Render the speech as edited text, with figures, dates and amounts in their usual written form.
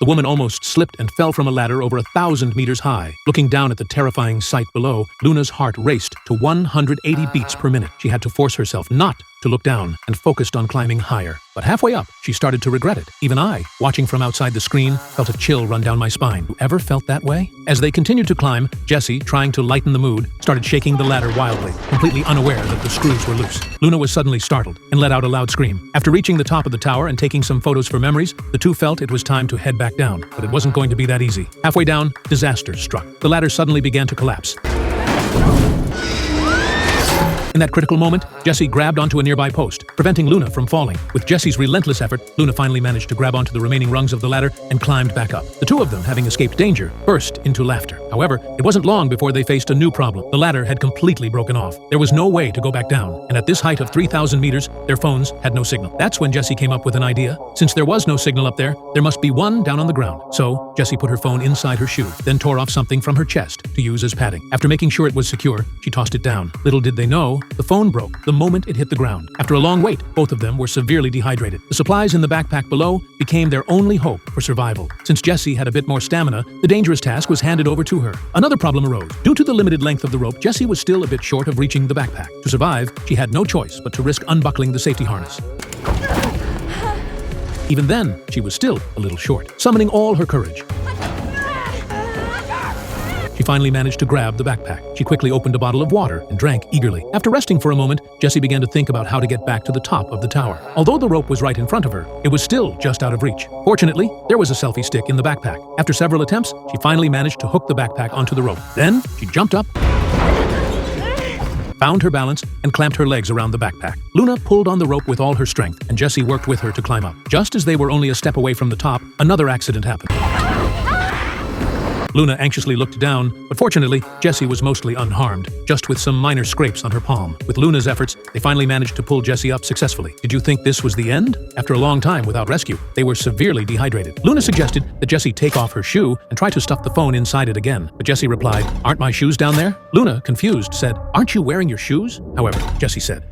The woman almost slipped and fell from a ladder over 1,000 meters high. Looking down at the terrifying sight below, Luna's heart raced to 180 beats per minute. She had to force herself not to look down and focused on climbing higher. But halfway up, she started to regret it. Even I, watching from outside the screen, felt a chill run down my spine. You ever felt that way? As they continued to climb, Jessie, trying to lighten the mood, started shaking the ladder wildly, completely unaware that the screws were loose. Luna was suddenly startled and let out a loud scream. After reaching the top of the tower and taking some photos for memories, the two felt it was time to head back down. But it wasn't going to be that easy. Halfway down, disaster struck. The ladder suddenly began to collapse. In that critical moment, Jessie grabbed onto a nearby post, preventing Luna from falling. With Jessie's relentless effort, Luna finally managed to grab onto the remaining rungs of the ladder and climbed back up. The two of them, having escaped danger, burst into laughter. However, it wasn't long before they faced a new problem. The ladder had completely broken off. There was no way to go back down, and at this height of 3,000 meters, their phones had no signal. That's when Jessie came up with an idea. Since there was no signal up there, there must be one down on the ground. So, Jessie put her phone inside her shoe, then tore off something from her chest to use as padding. After making sure it was secure, she tossed it down. Little did they know, the phone broke the moment it hit the ground. After a long wait, both of them were severely dehydrated. The supplies in the backpack below became their only hope for survival. Since Jessie had a bit more stamina, the dangerous task was handed over to her. Another problem arose. Due to the limited length of the rope, Jessie was still a bit short of reaching the backpack. To survive, she had no choice but to risk unbuckling the safety harness. Even then, she was still a little short. Summoning all her courage, she finally managed to grab the backpack. She quickly opened a bottle of water and drank eagerly. After resting for a moment, Jessie began to think about how to get back to the top of the tower. Although the rope was right in front of her, it was still just out of reach. Fortunately, there was a selfie stick in the backpack. After several attempts, she finally managed to hook the backpack onto the rope. Then, she jumped up, found her balance, and clamped her legs around the backpack. Luna pulled on the rope with all her strength, and Jessie worked with her to climb up. Just as they were only a step away from the top, another accident happened. Luna anxiously looked down, but fortunately, Jessie was mostly unharmed, just with some minor scrapes on her palm. With Luna's efforts, they finally managed to pull Jessie up successfully. Did you think this was the end? After a long time without rescue, they were severely dehydrated. Luna suggested that Jessie take off her shoe and try to stuff the phone inside it again, but Jessie replied, "Aren't my shoes down there?" Luna, confused, said, "Aren't you wearing your shoes?" However, Jessie said,